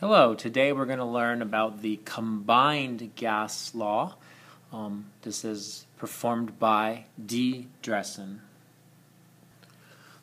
Hello, today we're going to learn about the combined gas law. This is performed by D. Dressen.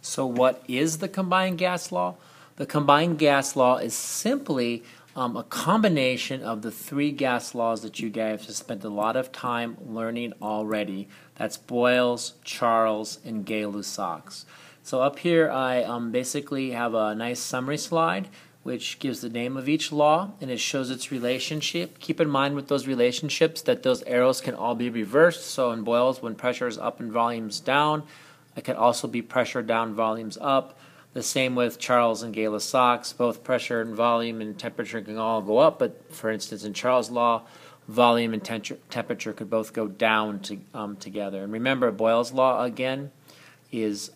So what is the combined gas law? The combined gas law is simply a combination of the three gas laws that you guys have spent a lot of time learning already. That's Boyle's, Charles, and Gay-Lussac's. So up here I basically have a nice summary slide which gives the name of each law and it shows its relationship. Keep in mind with those relationships that those arrows can all be reversed. So in Boyle's, when pressure is up and volume's down, it can also be pressure down, volume's up. The same with Charles and Gay-Lussac's. Both pressure and volume and temperature can all go up, but for instance in Charles' law, volume and temperature could both go down together. And remember, Boyle's law again is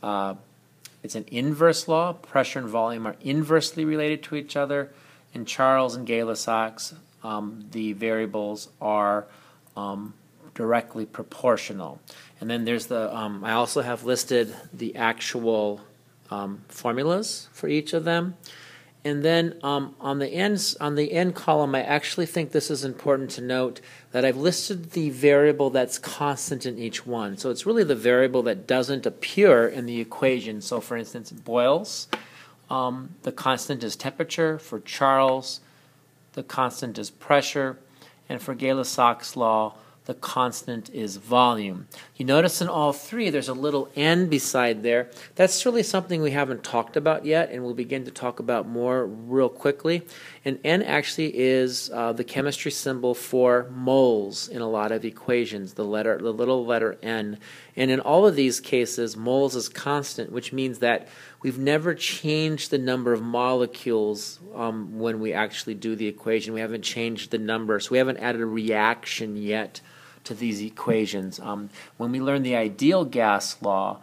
it's an inverse law. Pressure and volume are inversely related to each other. In Charles and Gay-Lussac's, the variables are directly proportional. And then there's the, I also have listed the actual formulas for each of them. And then on the end column, I actually think this is important to note that I've listed the variable that's constant in each one. So it's really the variable that doesn't appear in the equation. So for instance, Boyle's, the constant is temperature. For Charles, the constant is pressure. And for Gay-Lussac's law, the constant is volume. You notice in all three there's a little n beside there. That's really something we haven't talked about yet, and we'll begin to talk about more real quickly. And n actually is the chemistry symbol for moles in a lot of equations, the little letter n. And in all of these cases, moles is constant, which means that we've never changed the number of molecules when we actually do the equation. We haven't changed the number, so we haven't added a reaction yet to these equations. When we learn the ideal gas law,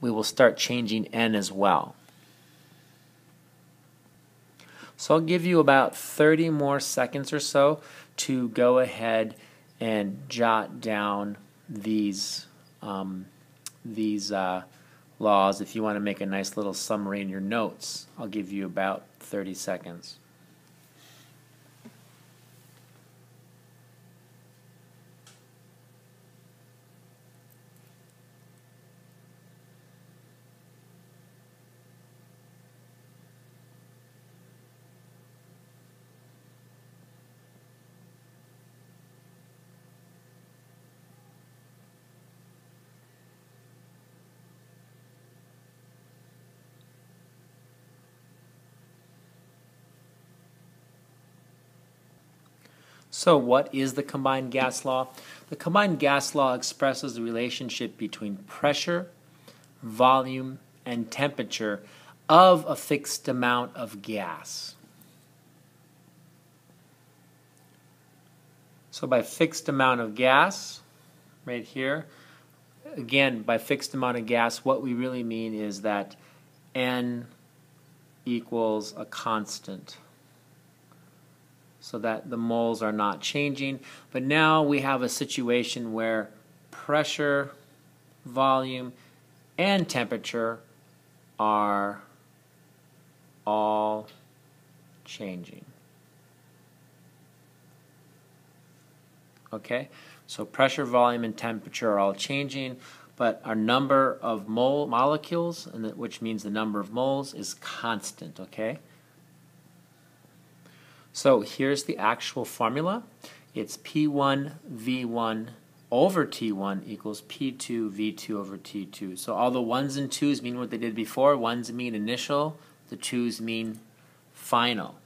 we will start changing n as well. So I'll give you about 30 more seconds or so to go ahead and jot down these laws. If you want to make a nice little summary in your notes, I'll give you about 30 seconds. So what is the combined gas law? The combined gas law expresses the relationship between pressure, volume, and temperature of a fixed amount of gas. So by fixed amount of gas, right here, again, by fixed amount of gas, what we really mean is that N equals a constant, so that the moles are not changing. But now we have a situation where pressure, volume, and temperature are all changing. Okay, so pressure, volume, and temperature are all changing, but our number of molecules, which means the number of moles, is constant, okay? So here's the actual formula. It's P1 V1 over T1 equals P2 V2 over T2. So all the 1s and 2s mean what they did before. 1s mean initial, the 2s mean final.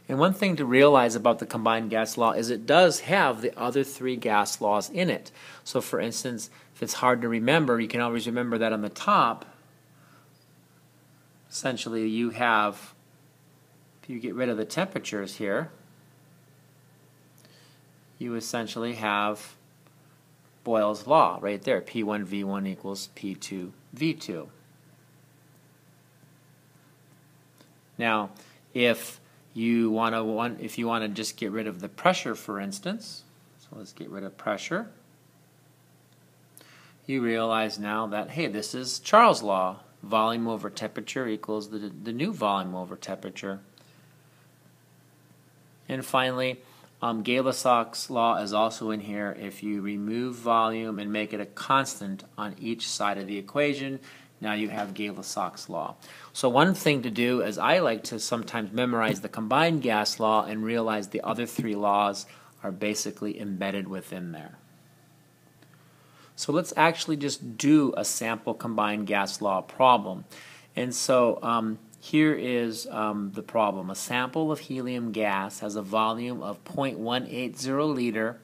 And one thing to realize about the combined gas law is it does have the other three gas laws in it. So for instance, if it's hard to remember, you can always remember that on the top, essentially you have, if you get rid of the temperatures here, you essentially have Boyle's law right there. P1 V1 equals P2 V2. Now, if you want to just get rid of the pressure, for instance, so let's get rid of pressure. You realize now that, hey, this is Charles' law. Volume over temperature equals the new volume over temperature. And finally, Gay-Lussac's law is also in here. If you remove volume and make it a constant on each side of the equation, now you have Gay-Lussac's law. So one thing to do is I like to sometimes memorize the combined gas law and realize the other three laws are basically embedded within there. So let's actually just do a sample combined gas law problem. And so here is the problem. A sample of helium gas has a volume of 0.180 liter,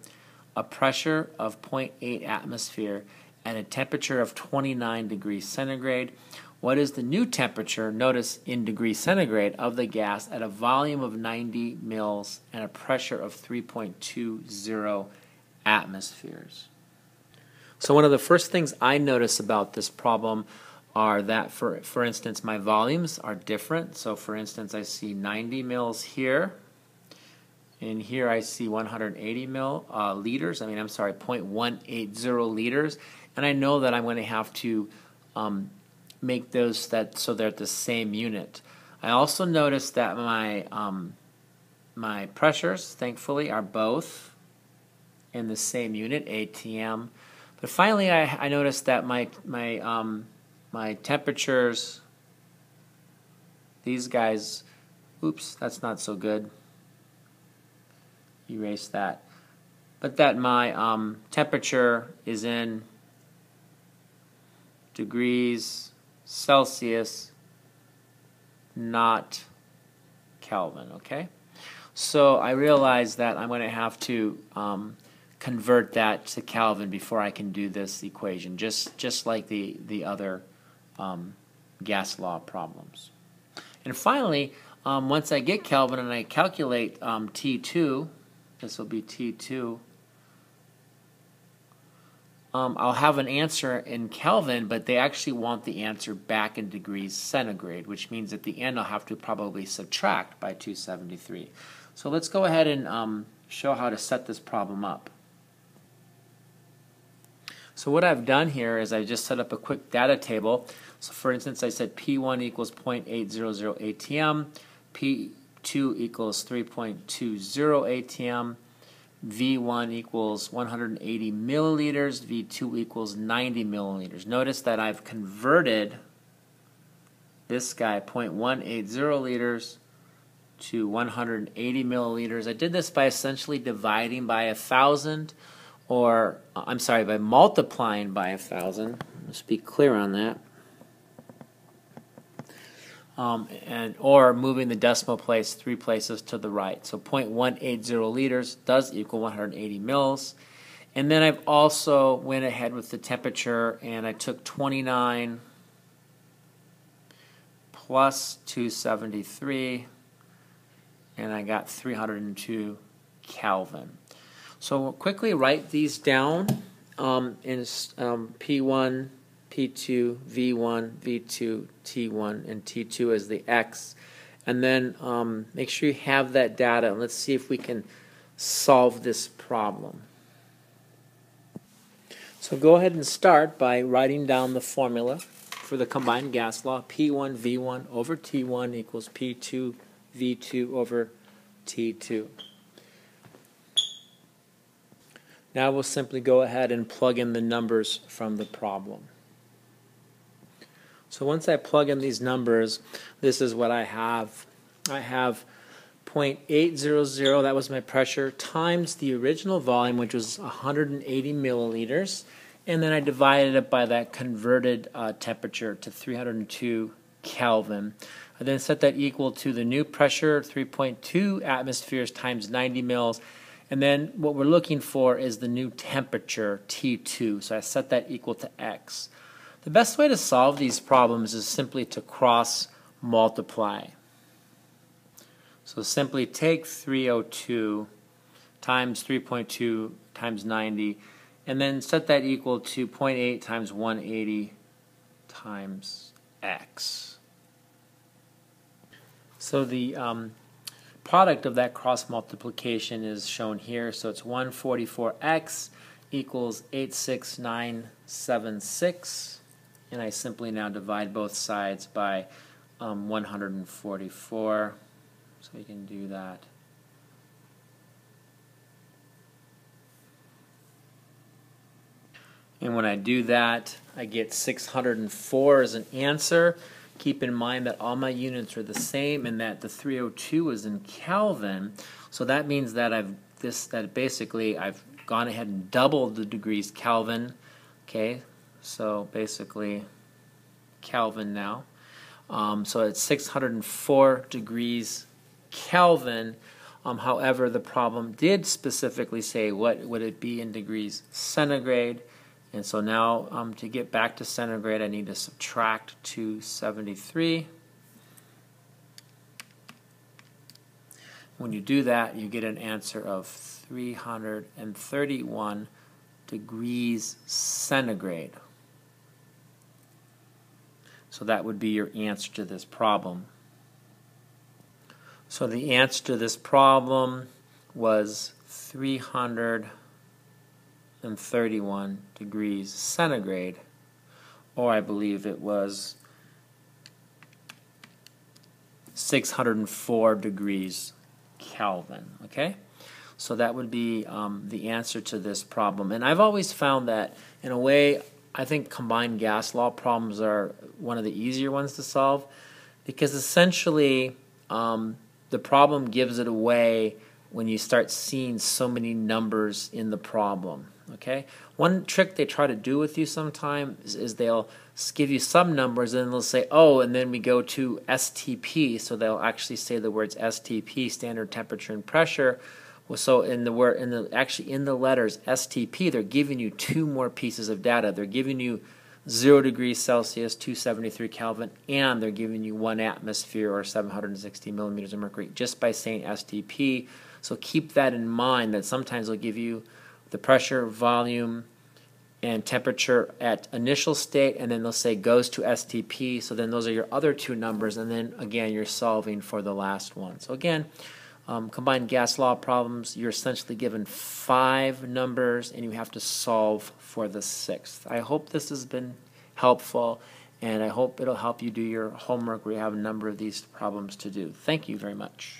a pressure of 0.8 atmosphere, and a temperature of 29 degrees centigrade. What is the new temperature, notice in degrees centigrade, of the gas at a volume of 90 mils and a pressure of 3.20 atmospheres? So one of the first things I notice about this problem are that, for instance, my volumes are different. So for instance, I see 90 mils here, and here I see 180 liters. I'm sorry, 0.180 liters. And I know that I'm going to have to make those so they're at the same unit. I also notice that my pressures, thankfully, are both in the same unit, ATM. But finally, I noticed that my temperatures, these guys, oops, that's not so good. Erase that. But that my temperature is in degrees Celsius, not Kelvin, okay? So I realize that I'm going to have to convert that to Kelvin before I can do this equation, just like the other gas law problems. And finally, once I get Kelvin and I calculate T2, this will be T2, I'll have an answer in Kelvin, but they actually want the answer back in degrees centigrade, which means at the end I'll have to probably subtract by 273. So let's go ahead and show how to set this problem up. So what I've done here is I just set up a quick data table. So for instance, I said P1 equals 0.800 ATM, P2 equals 3.20 ATM, V1 equals 180 milliliters, V2 equals 90 milliliters. Notice that I've converted this guy, 0.180 liters, to 180 milliliters. I did this by essentially dividing by 1,000, or I'm sorry, by multiplying by 1,000. Let's be clear on that. Or moving the decimal place 3 places to the right. So 0.180 liters does equal 180 mils. And then I've also went ahead with the temperature and I took 29 plus 273 and I got 302 Kelvin. So we'll quickly write these down in P1, P2, V1, V2, T1, and T2 as the X. And then make sure you have that data, and let's see if we can solve this problem. So go ahead and start by writing down the formula for the combined gas law. P1 V1 over T1 equals P2 V2 over T2. Now we'll simply go ahead and plug in the numbers from the problem. So once I plug in these numbers, this is what I have. I have 0.800, that was my pressure, times the original volume, which was 180 milliliters, and then I divided it by that converted temperature to 302 Kelvin. I then set that equal to the new pressure, 3.2 atmospheres times 90 mils, and then what we're looking for is the new temperature, T2, so I set that equal to X. The best way to solve these problems is simply to cross multiply. So simply take 302 times 3.2 times 90 and then set that equal to 0.8 times 180 times X. So the product of that cross multiplication is shown here. So it's 144X equals 86976. And I simply now divide both sides by 144. So we can do that And when I do that, I get 604 as an answer. Keep in mind that all my units are the same and that the 302 is in Kelvin. So that means that basically I've gone ahead and doubled the degrees Kelvin. Okay, so basically Kelvin now. So it's 604 degrees Kelvin. However, the problem did specifically say what would it be in degrees centigrade. And so now to get back to centigrade, I need to subtract 273. When you do that, you get an answer of 331 degrees centigrade. So that would be your answer to this problem. So the answer to this problem was 331 degrees centigrade, or I believe it was 604 degrees Kelvin. Okay, so that would be the answer to this problem. And I've always found that, in a way, I think combined gas law problems are one of the easier ones to solve, because essentially the problem gives it away when you start seeing so many numbers in the problem. Okay, one trick they try to do with you sometimes is they'll give you some numbers and they'll say, oh, and then we go to STP, so they'll actually say the words STP, standard temperature and pressure. Well, so in the letters STP, they're giving you two more pieces of data. They're giving you 0 degrees Celsius, 273 Kelvin, and they're giving you 1 atmosphere or 760 millimeters of mercury just by saying STP. So keep that in mind, that sometimes they'll give you the pressure, volume, and temperature at initial state, and then they'll say goes to STP. So then those are your other two numbers, and then again you're solving for the last one. So again, combined gas law problems, you're essentially given 5 numbers and you have to solve for the 6th. I hope this has been helpful, and I hope it'll help you do your homework where you have a number of these problems to do. Thank you very much.